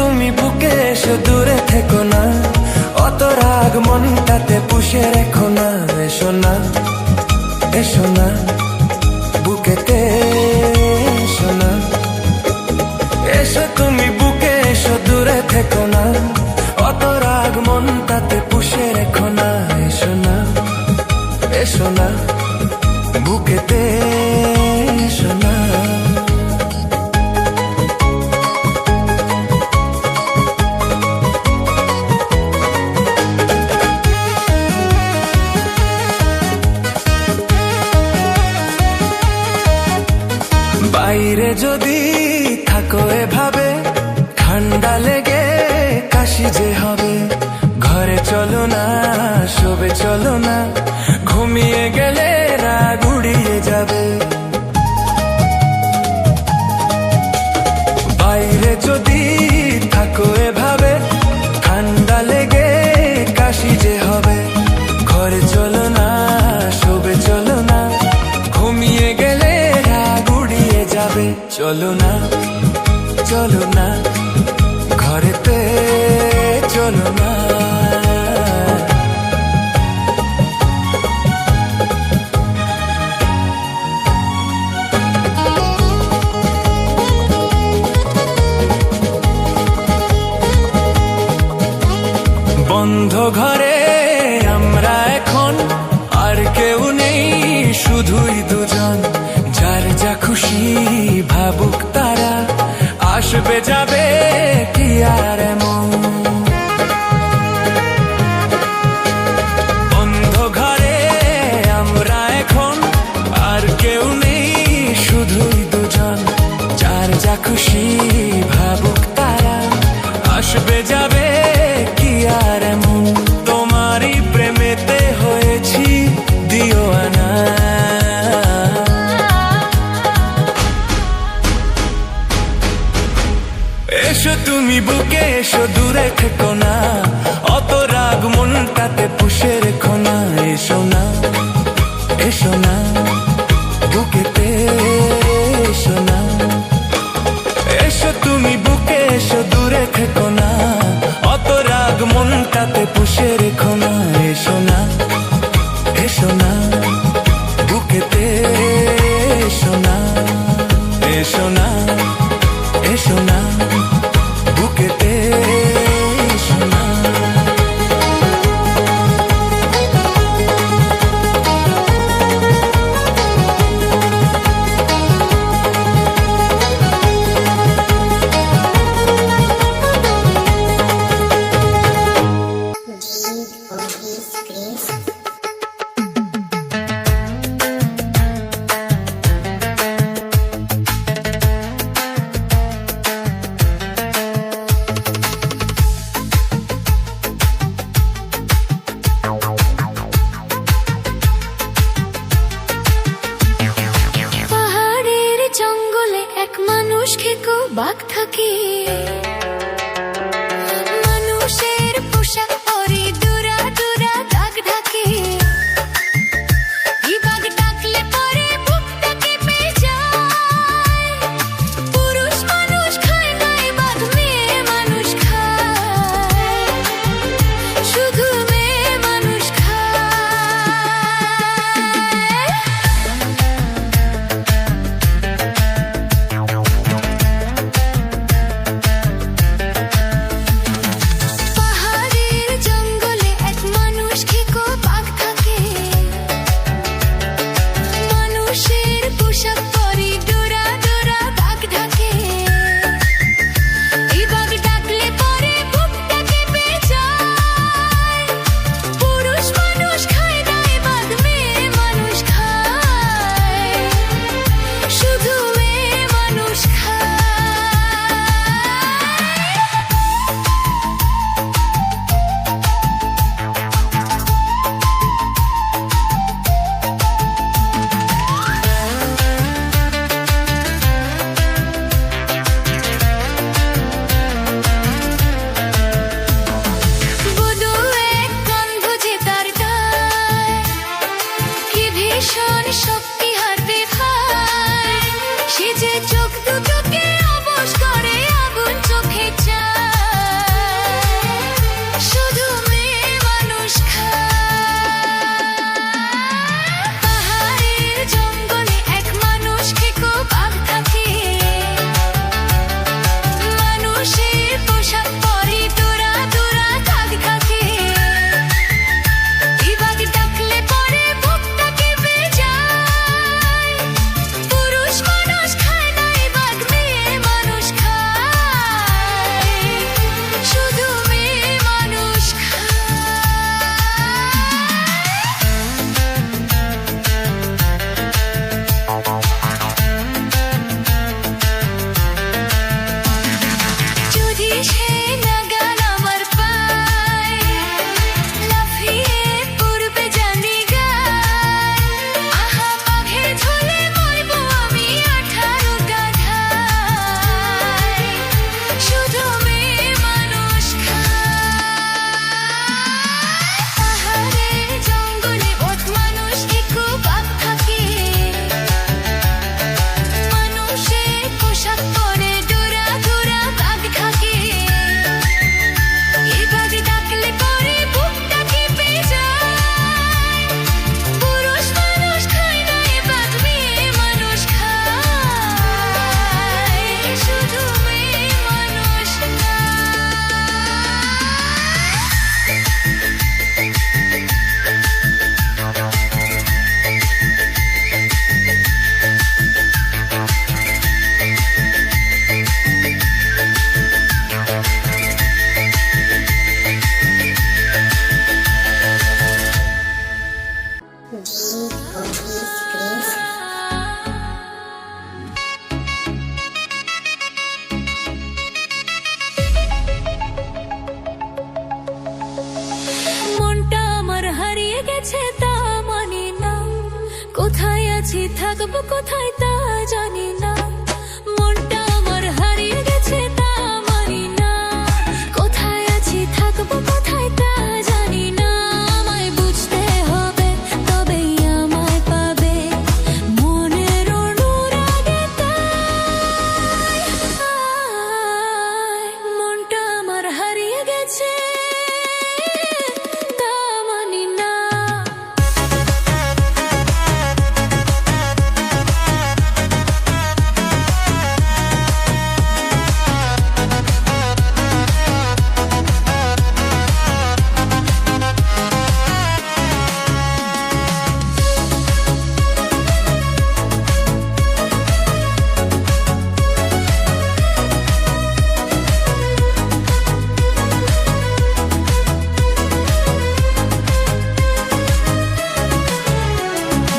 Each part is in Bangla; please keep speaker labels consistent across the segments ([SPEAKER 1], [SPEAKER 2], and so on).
[SPEAKER 1] তুমি বুকে এসো, দূরে থেকো না, অত রাগ মনটাতে পুষে রেখো না। এসো না, এসো না, বুকেতে এসো না। এসো তুমি বুকে এসো, দূরে থেকো না, অত রাগ মনটাতে পুষে রেখো না। এসো না, এসো না, বুকেতে এসো না। বাইরে যদি থাকো এভাবে, ঠান্ডা লেগে কাশি যে হবে। ঘরে চলো না, শোবে চলো না, ঘুমিয়ে গেলে রাগ উড়িয়ে যাবে। বাইরে যদি থাকো এভাবে, ঠান্ডা লেগে কাশি যে হবে। ঘরে চলো না, শোবে চলো না, ঘুমিয়ে গেলে রাগ উড়িয়ে যাবে। চলো না, চলো না, ঘরেতে চলো না। বন্ধ ঘরে আমরা এখন, আর কেউ নেই, শুধুই দুজন। যার যা খুশি ভাবুক তারা, আসবে যাবে কি আর এমন। বন্ধ ঘরে আমরা এখন, আর কেউ নেই, শুধুই দুজন। যার যা খুশি ভাবুক তারা, আসবে যাবে কি আর এমন। তোমারই প্রেমেতে হয়েছি দিওয়ানা। এসো তুমি বুকে এসো, দূরে থেকো না, অত রাগ মনটাতে পুষে রেখো না। এসো না, এসো না, বুকেতে এসো না। এসো তুমি বুকে এসো, দূরে থেকো না, অত রাগ মনটাতে পুষে রেখো না। এসো না, এসো না, বুকেতে এসো না। এসো না, এসো না, বুকেতে এসো না।
[SPEAKER 2] বাঘ থাকে, মানুষের পোশাক পরে দূরা দূরা দাগ ঢাকে। এই বাঘ ডাকলে পরে বুকটা কেঁপে যায়। পুরুষ মানুষ খায় না, এই বাঘ মেয়ে মানুষ খায়, শুধু মেয়ে মানুষ খায়। মনটা আমার হারিয়ে গেছে তা মানি না, কোথায় আছি থাকবো কোথায় তা জানি না। মনটা আমার হারিয়ে গেছে তা মানি না, কোথায় আছি থাকবো কোথায় তা জানি না। আমায় বুঝতে হবে তবেই আমায় পাবে, মনের অনুরাগে তাই। মনটা আমার হারিয়ে গেছে তা মানি না।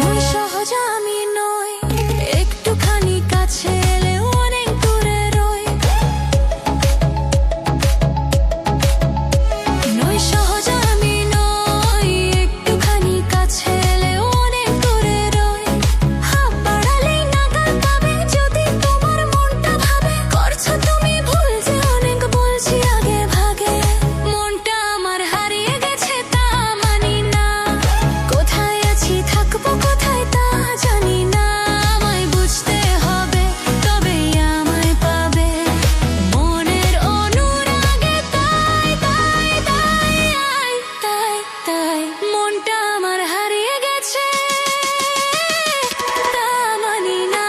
[SPEAKER 2] নই সহজ আমি নই, একটুখানি কাছে এলেও অনেক দূরে রই। নই সহজ আমি নই, একটুখানি কাছে এলেও অনেক দূরে রই। হাত বাড়ালেই নাগাল পাবে যদি তোমার মনটা ভাবে, করছো তুমি ভুল যে অনেক বলছি আগে ভাগে। মনটা আমার হারিয়ে গেছে তা মানি না, কোথায় আছি থাকবো কোথায় তা জানি না। আমায় বুঝতে হবে তবেই আমায় পাবে, মনের অনুরাগে তাই তাই তাই তাই তাই। মনটা আমার হারিয়ে গেছে তা মানি না।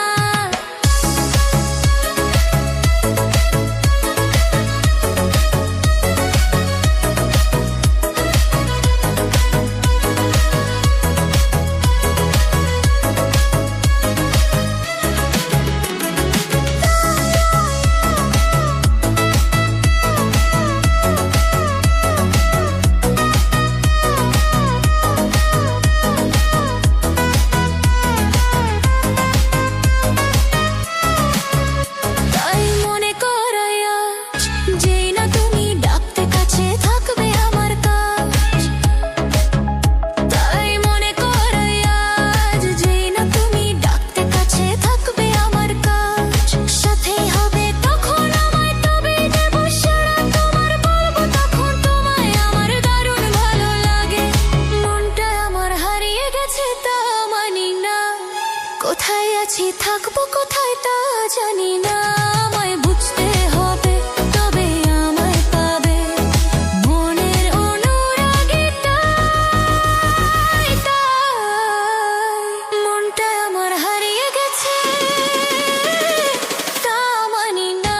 [SPEAKER 2] তাই মনে করাই আজ, যেই না তুমি ডাকতে কাছে থাকবে আমার কাজ। তাই মনে করাই আজ, যেই না তুমি ডাকতে কাছে থাকবে আমার কাজ। সাথেই হবে তখন আমায়, তবেই দেব সারা তোমার, বলবো তখন তোমায় আমার দারুণ ভালো লাগে। মনটা আমার হারিয়ে গেছে তা মানি না, কোথায় আছি থাকবো কোথায় তা জানি না। আমায় বুঝতে হবে তবে আমায় পাবে, মনের অনুরাগে তাই তাই। মনটা আমার হারিয়ে গেছে তা মানি না।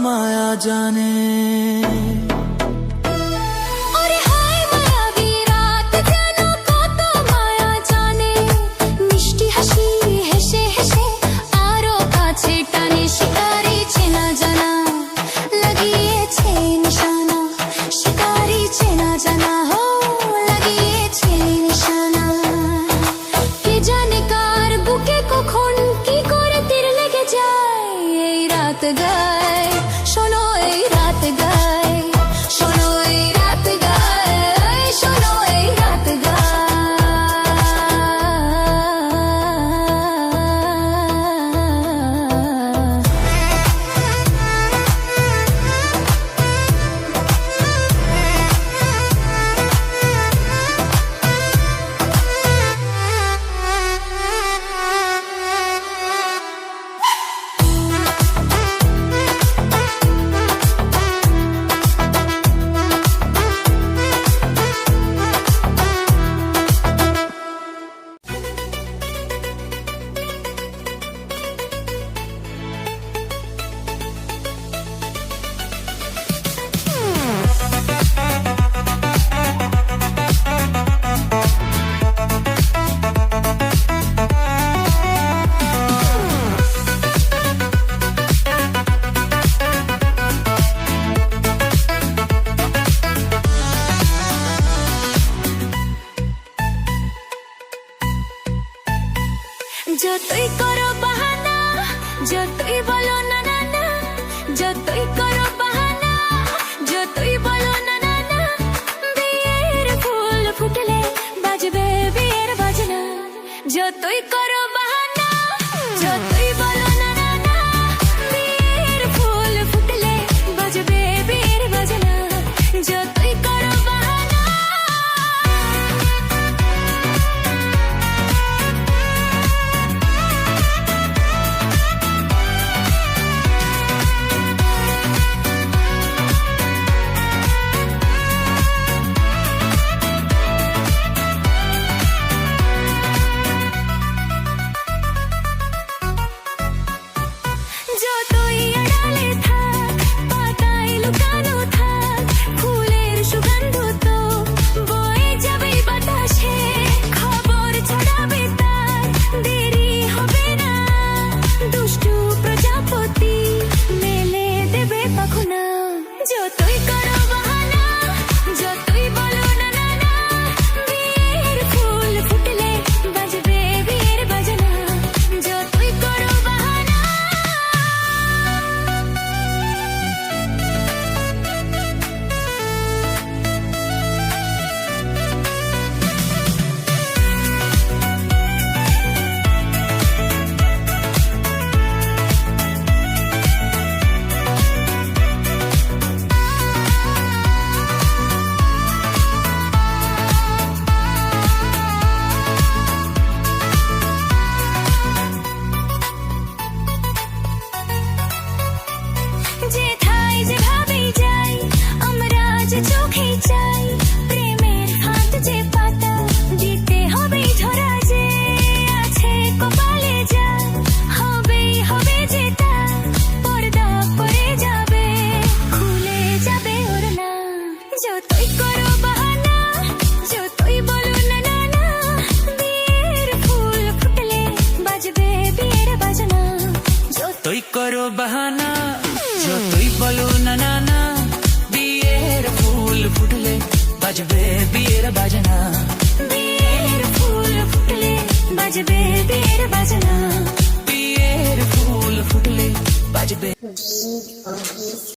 [SPEAKER 1] মায়া জানে।
[SPEAKER 2] ওরে হায় মায়াবী রাত যেন কত মায়া জানে, মিষ্টি হাসি হেসে হেসে আরো কাছে টানে, শিকারি চেনা জানা লাগিয়েছে নিশানা, শিকারি চেনা জানা হো লাগিয়েছে নিশানা। কে জানে কার বুকে কখন কি করে তীর লেগে যায়, এই রাত গায় শোনো এই রাত গায়, শোনো এই রাত গায়, শোনো এই রাত গায়। যতই করো বাহানা, যতই বলো না না না, যতই করো বাহানা, যতই বলো না না না, বিয়ের ফুল ফুটলে বাজবে বিয়ের বাজনা। যতই করো বাহানা, যতই বলো না না না, বিয়ের ফুল ফুটলে বাজবে বিয়ের বাজনা। যতই করো বাহানা, যতই আড়ালে থাক, পাতায় লুকানো থাক, ফুলের সুগন্ধ তো বয়ে যাবে বাতাসে, খবর ছড়াবে তার দেরি হবে না, দুষ্টু প্রজাপতি মেলে দেবে পাখনা। যতই করো বাহানা, যতই বলো না না না, বিয়ের ফুল ফুটলে বাজবে বিয়ের বাজনা। যতই করো বাহানা, যেথায় যেভাবেই যাই আমরা যে চোখেই চাই, প্রেমের ফাঁদ যে পাতা দিতে হবেই ধরা, যে আছে কপালে যা হবেই হবে যেটা, পর্দা পড়ে যাবে খুলে যাবে ওর না। যতই করো বাহানা, যতই বলো না না না, বিয়ের ফুল ফুটলে বাজবে বিয়ের বাজনা।
[SPEAKER 1] যতই করো বাহানা, যতই বলো না না না, বিয়ের ফুল ফুটলে বাজবে বিয়ের বাজনা।
[SPEAKER 2] বিয়ের ফুল ফুটলে বাজবে বিয়ের বাজনা।
[SPEAKER 1] বিয়ের ফুল ফুটলে বাজবে।